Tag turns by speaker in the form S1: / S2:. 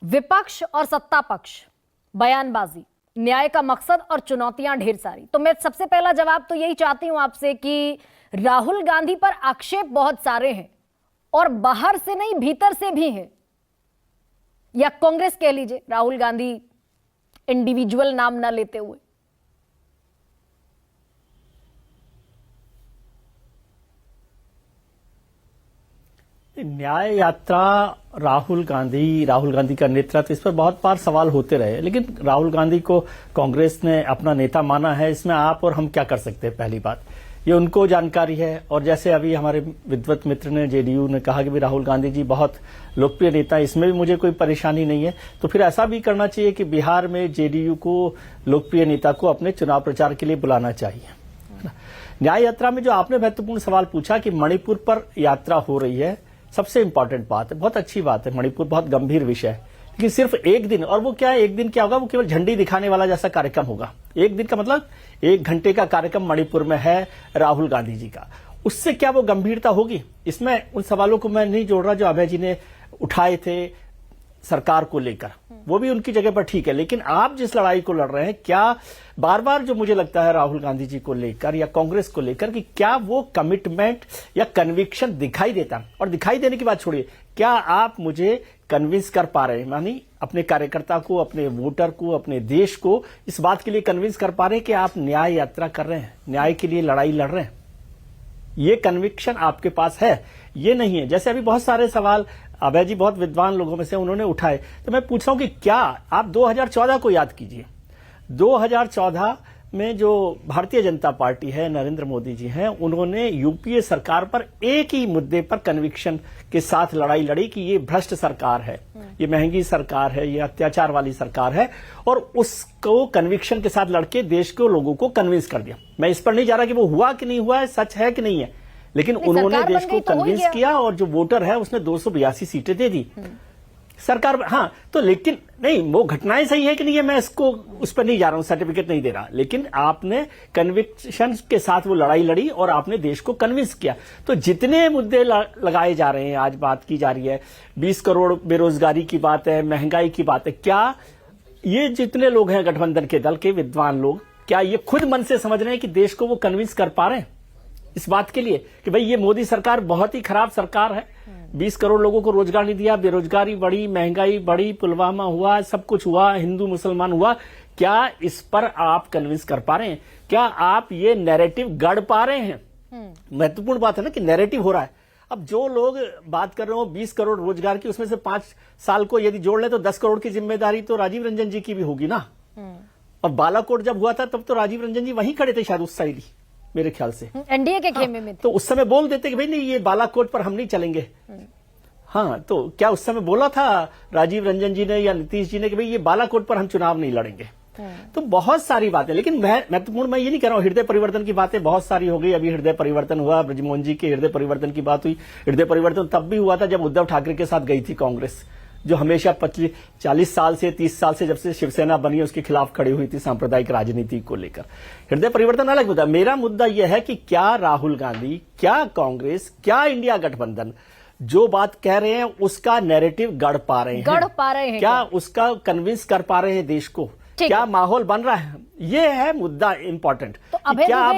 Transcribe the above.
S1: विपक्ष और सत्ता पक्ष, बयानबाजी, न्याय का मकसद और चुनौतियां ढेर सारी। तो मैं सबसे पहला जवाब तो यही चाहती हूं आपसे कि राहुल गांधी पर आक्षेप बहुत सारे हैं और बाहर से नहीं भीतर से भी हैं, या कांग्रेस कह लीजिए, राहुल गांधी इंडिविजुअल नाम ना लेते हुए।
S2: न्याय यात्रा राहुल गांधी का नेतृत्व, इस पर बहुत बार सवाल होते रहे, लेकिन राहुल गांधी को कांग्रेस ने अपना नेता माना है। इसमें आप और हम क्या कर सकते हैं? पहली बात ये उनको जानकारी है। और जैसे अभी हमारे विद्वत मित्र ने, जेडीयू ने कहा कि भी राहुल गांधी जी बहुत लोकप्रिय नेता, इसमें भी मुझे कोई परेशानी नहीं है। तो फिर ऐसा भी करना चाहिए कि बिहार में जेडीयू को लोकप्रिय नेता को अपने चुनाव प्रचार के लिए बुलाना चाहिए। न्याय यात्रा में जो आपने महत्वपूर्ण सवाल पूछा कि मणिपुर पर यात्रा हो रही है, सबसे इंपॉर्टेंट बात है, बहुत अच्छी बात है। मणिपुर बहुत गंभीर विषय है, लेकिन सिर्फ एक दिन, और वो क्या है, एक दिन क्या होगा, वो केवल झंडी दिखाने वाला जैसा कार्यक्रम होगा। एक दिन का मतलब 1 घंटे का कार्यक्रम मणिपुर में है राहुल गांधी जी का। उससे क्या वो गंभीरता होगी? इसमें उन सवालों को मैं नहीं जोड़ रहा जो अभय जी ने उठाए थे सरकार को लेकर, वो भी उनकी जगह पर ठीक है। लेकिन आप जिस लड़ाई को लड़ रहे हैं, क्या बार बार जो मुझे लगता है राहुल गांधी जी को लेकर या कांग्रेस को लेकर, कि क्या वो कमिटमेंट या कन्विक्शन दिखाई देता? और दिखाई देने की बात छोड़िए, क्या आप मुझे कन्विंस कर पा रहे हैं, मानी अपने कार्यकर्ता को, अपने वोटर को, अपने देश को इस बात के लिए कन्विंस कर पा रहे हैं कि आप न्याय यात्रा कर रहे हैं, न्याय के लिए लड़ाई लड़ रहे हैं? ये कन्विक्शन आपके पास है? ये नहीं है। जैसे अभी बहुत सारे सवाल अभय जी बहुत विद्वान लोगों में से उन्होंने उठाए, तो मैं पूछ रहा हूं कि क्या आप 2014 को याद कीजिए। 2014 में जो भारतीय जनता पार्टी है, नरेंद्र मोदी जी हैं, उन्होंने यूपीए सरकार पर एक ही मुद्दे पर कन्विक्शन के साथ लड़ाई लड़ी कि ये भ्रष्ट सरकार है, ये महंगी सरकार है, ये अत्याचार वाली सरकार है, और उसको कन्विक्शन के साथ लड़के देश के लोगों को कन्विंस कर दिया। मैं इस पर नहीं जा रहा कि वो हुआ कि नहीं हुआ है, सच है कि नहीं है, लेकिन उन्होंने देश को कन्विंस किया और जो वोटर है उसने 282 सीटें दे दी सरकार। हाँ, तो लेकिन नहीं, वो घटनाएं सही है कि नहीं है, मैं इसको उस पर नहीं जा रहा हूं, सर्टिफिकेट नहीं दे रहा, लेकिन आपने कन्विक्शन के साथ वो लड़ाई लड़ी और आपने देश को कन्विंस किया। तो जितने मुद्दे लगाए जा रहे हैं, आज बात की जा रही है 20 करोड़ बेरोजगारी की बात है, महंगाई की बात है, क्या ये जितने लोग हैं गठबंधन के दल के विद्वान लोग, क्या ये खुद मन से समझ रहे हैं कि देश को वो कन्विंस कर पा रहे हैं इस बात के लिए कि भाई ये मोदी सरकार बहुत ही खराब सरकार है, 20 करोड़ लोगों को रोजगार नहीं दिया, बेरोजगारी बढ़ी, महंगाई बढ़ी, पुलवामा हुआ, सब कुछ हुआ, हिंदू मुसलमान हुआ? क्या इस पर आप कन्विंस कर पा रहे हैं? क्या आप ये नैरेटिव गढ़ पा रहे हैं? महत्वपूर्ण बात है ना कि नैरेटिव हो रहा है। अब जो लोग बात कर रहे हो 20 करोड़ रोजगार की, उसमें से 5 साल को यदि जोड़ ले तो 10 करोड़ की जिम्मेदारी तो राजीव रंजन जी की भी होगी ना। और बालाकोट जब हुआ था तब तो राजीव रंजन जी वहीं खड़े थे शायद उस साइड ही, मेरे ख्याल से
S1: एनडीए के खेमे में थे।
S2: तो उस समय बोल देते कि भाई नहीं, ये बालाकोट पर हम नहीं चलेंगे। हाँ, तो क्या उस समय बोला था राजीव रंजन जी ने या नीतीश जी ने कि भाई ये बालाकोट पर हम चुनाव नहीं लड़ेंगे? तो बहुत सारी बातें, लेकिन महत्वपूर्ण मैं ये नहीं कह रहा हूं, हृदय परिवर्तन की बातें बहुत सारी हो गई। अभी हृदय परिवर्तन हुआ, ब्रजमोहन जी के हृदय परिवर्तन की बात हुई। हृदय परिवर्तन तब भी हुआ था जब उद्धव ठाकरे के साथ गई थी कांग्रेस, जो हमेशा 40 साल से 30 साल से जब से शिवसेना बनी उसके खिलाफ खड़ी हुई थी सांप्रदायिक राजनीति को लेकर। हृदय परिवर्तन अलग मुद्दा। मेरा मुद्दा यह है कि क्या राहुल गांधी, क्या कांग्रेस, क्या इंडिया गठबंधन जो बात कह रहे हैं उसका नैरेटिव गढ़ पा रहे हैं? क्या उसका कन्विंस कर पा रहे हैं देश को? क्या माहौल बन रहा है? ये है मुद्दा इंपॉर्टेंट।
S1: तो क्या